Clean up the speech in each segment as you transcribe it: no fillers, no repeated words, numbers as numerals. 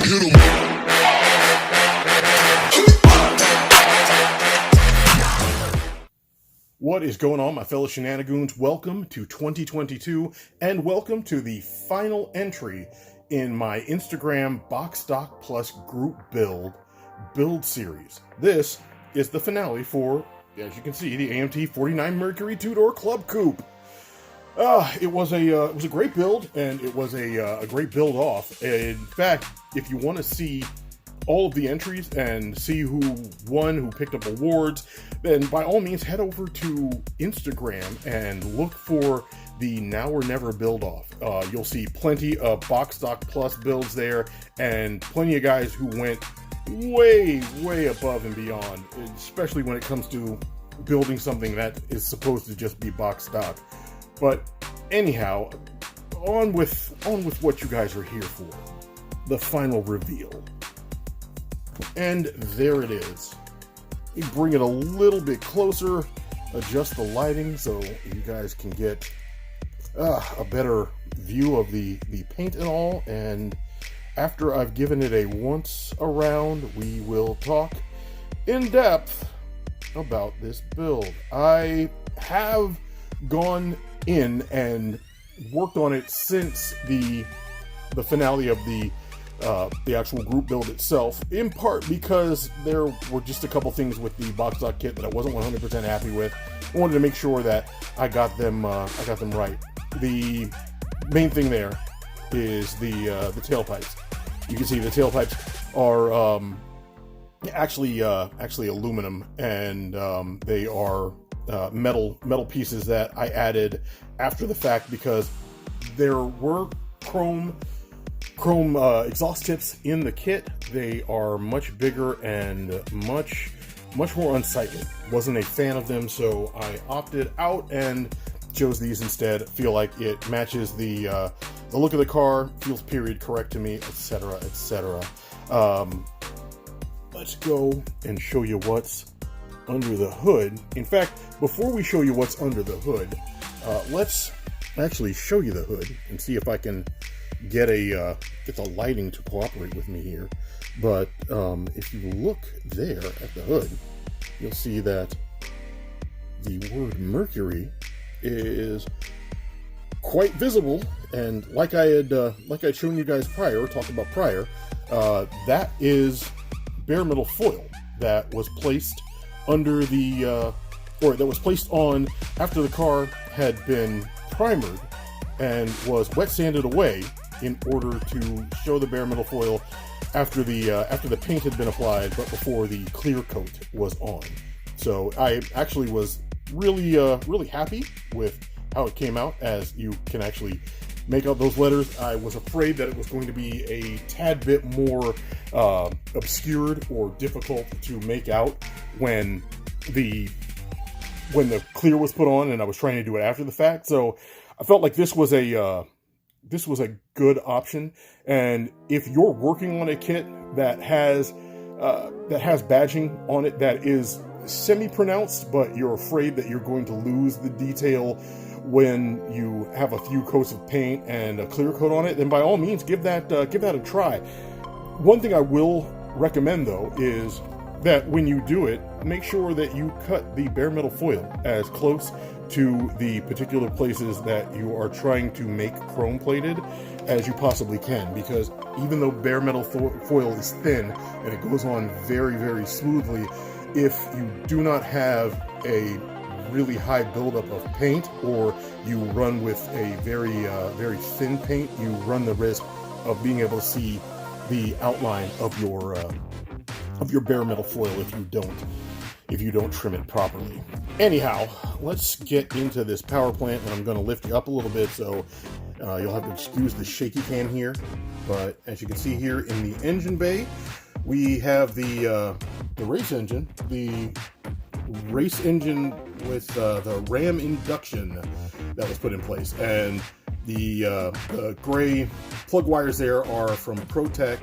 hit 'em. What is going on, my fellow shenanigans? Welcome to 2022, and welcome to the final entry in my Instagram Box Stock Plus group build series. This is the finale for, as you can see, the AMT 49 Mercury two-door Club Coupe. It was a great build, and it was a great build off. In fact, if you want to see all of the entries and see who won, who picked up awards, then by all means head over to Instagram and look for the Now or Never build off. You'll see plenty of Box Stock Plus builds there, and plenty of guys who went way above and beyond, especially when it comes to building something that is supposed to just be box stock. But anyhow, on with what you guys are here for. The final reveal. And there it is. You bring it a little bit closer, adjust the lighting so you guys can get a better view of the paint and all. And after I've given it a once around, we will talk in depth about this build. I have gone in and worked on it since the finale of the actual group build itself, in part because there were just a couple things with the box stock kit that I wasn't 100% happy with. I wanted to make sure that I got them right. The main thing there is the tailpipes. You can see the tailpipes are actually aluminum, and they are metal pieces that I added after the fact because there were chrome exhaust tips in the kit. They are much bigger and much more unsightly. Wasn't a fan of them, so I opted out and chose these instead. Feel like it matches the look of the car, feels period correct to me, etc., etc. Let's go and show you what's under the hood. In fact, before we show you what's under the hood, let's actually show you the hood and see if I can get the lighting to cooperate with me here. But if you look there at the hood, you'll see that the word Mercury is quite visible, and like I'd shown you guys prior, talked about prior, that is bare metal foil that was placed under the or that was placed on after the car had been primered and was wet sanded away in order to show the bare metal foil after the paint had been applied, but before the clear coat was on. So I actually was really happy with how it came out, as you can actually make out those letters. I was afraid that it was going to be a tad bit more obscured or difficult to make out when the clear was put on and I was trying to do it after the fact. So I felt like this was a good option. And if you're working on a kit that has badging on it that is semi-pronounced, but you're afraid that you're going to lose the detail when you have a few coats of paint and a clear coat on it, then by all means give that a try. One thing I will recommend though is that when you do it, make sure that you cut the bare metal foil as close to the particular places that you are trying to make chrome plated as you possibly can, because even though bare metal foil is thin and it goes on very smoothly, if you do not have a really high buildup of paint, or you run with a very thin paint, you run the risk of being able to see the outline of your bare metal foil if you don't trim it properly. Anyhow, let's get into this power plant, and I'm going to lift you up a little bit, so you'll have to excuse the shaky cam here. But as you can see here in the engine bay, we have the race engine, with the RAM induction that was put in place, and the gray plug wires there are from ProTech.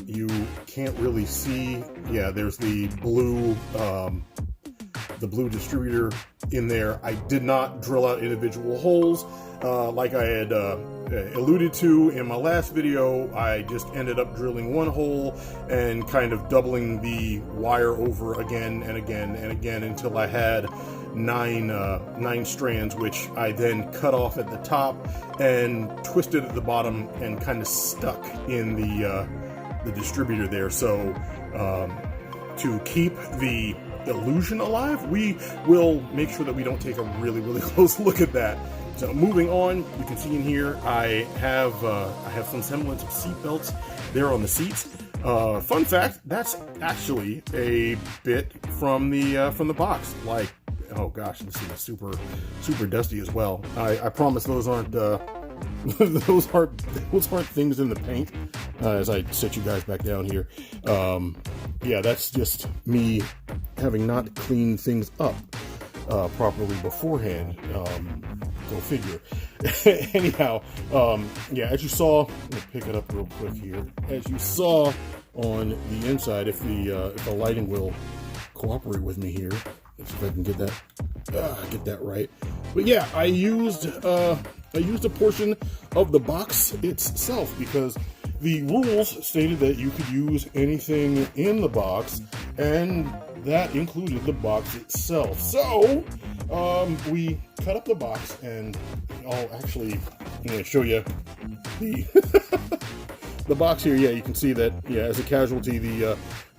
You can't really see. Yeah, there's the blue distributor in there. I did not drill out individual holes. Like I had alluded to in my last video, I just ended up drilling one hole and kind of doubling the wire over again and again and again until I had nine strands, which I then cut off at the top and twisted at the bottom and kind of stuck in the distributor there. So to keep the illusion alive, we will make sure that we don't take a really, really close look at that. So moving on, you can see in here I have some semblance of seat belts there on the seats. Fun fact, that's actually a bit from the box. Like, oh gosh, this is super dusty as well. I promise those aren't those aren't things in the paint. As I set you guys back down here, yeah, that's just me having not cleaned things up properly beforehand. Go figure. Anyhow, yeah, as you saw, let me pick it up real quick here. As you saw on the inside, if the lighting will cooperate with me here, let's see if I can get that right. But yeah, I used a portion of the box itself because the rules stated that you could use anything in the box, and that included the box itself. So we cut up the box, and I'm going to show you the the box here. Yeah, you can see that. Yeah, as a casualty, the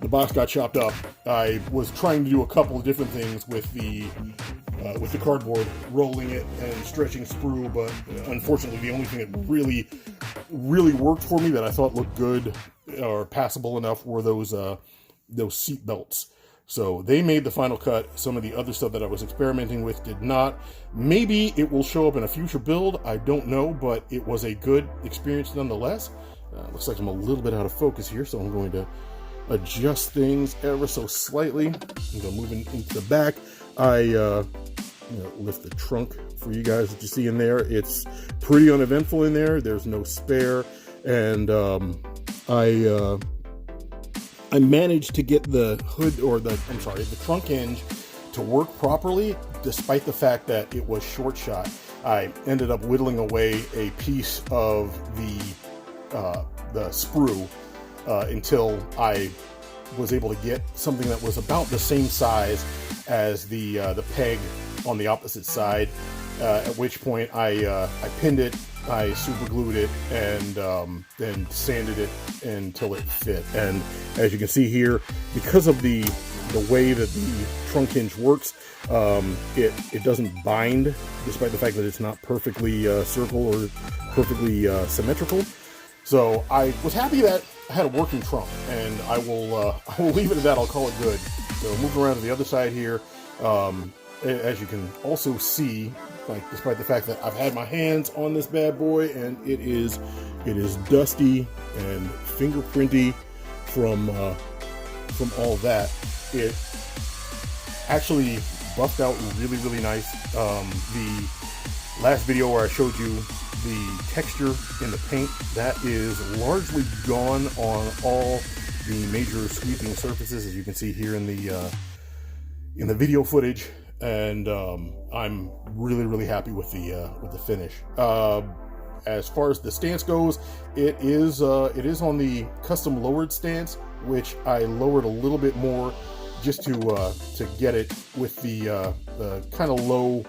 box got chopped up. I was trying to do a couple of different things with the cardboard, rolling it and stretching sprue, but unfortunately, the only thing that really worked for me that I thought looked good or passable enough were those seat belts. So they made the final cut. Some of the other stuff that I was experimenting with did not. Maybe it will show up in a future build. I don't know, but it was a good experience nonetheless. Looks like I'm a little bit out of focus here, so I'm going to adjust things ever so slightly. I'm going to move into the back. I lift the trunk for you guys that you see in there. It's pretty uneventful in there. There's no spare, and I managed to get the hood, or the trunk hinge to work properly, despite the fact that it was short shot. I ended up whittling away a piece of the sprue until I was able to get something that was about the same size as the peg on the opposite side. At which point I pinned it, I super glued it, and then sanded it until it fit. And as you can see here, because of the way that the trunk hinge works, it doesn't bind, despite the fact that it's not perfectly circle or perfectly symmetrical. So I was happy that I had a working trunk, and I will leave it at that. I'll call it good. So moving around to the other side here, as you can also see, like, despite the fact that I've had my hands on this bad boy and it is dusty and fingerprinty from all that, it actually buffed out really nice. The last video where I showed you the texture in the paint, that is largely gone on all the major sweeping surfaces, as you can see here in the video footage. And I'm really happy with the finish. As far as the stance goes, it is on the custom lowered stance, which I lowered a little bit more just to get it with the kind of low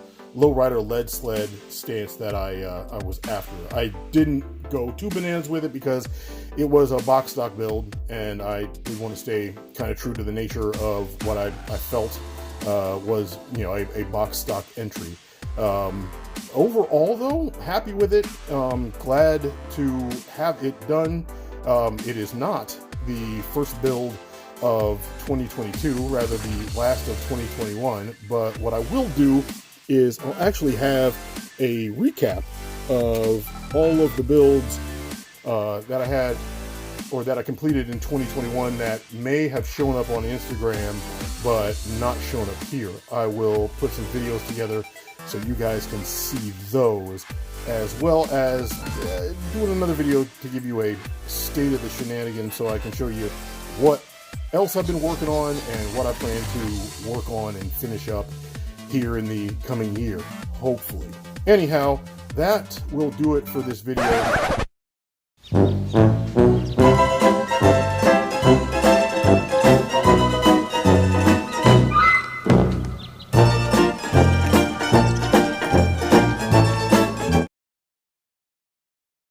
rider lead sled stance that I was after. I didn't go too bananas with it because it was a box stock build, and I did want to stay kind of true to the nature of what I felt was, a box stock entry. Overall, though, happy with it. Glad to have it done. It is not the first build of 2022, rather the last of 2021. But what I will do is I'll actually have a recap of all of the builds that I had, or that I completed in 2021, that may have shown up on Instagram but not shown up here. I will put some videos together so you guys can see those, as well as doing another video to give you a state of the shenanigans, so I can show you what else I've been working on and what I plan to work on and finish up here in the coming year, hopefully. Anyhow, that will do it for this video.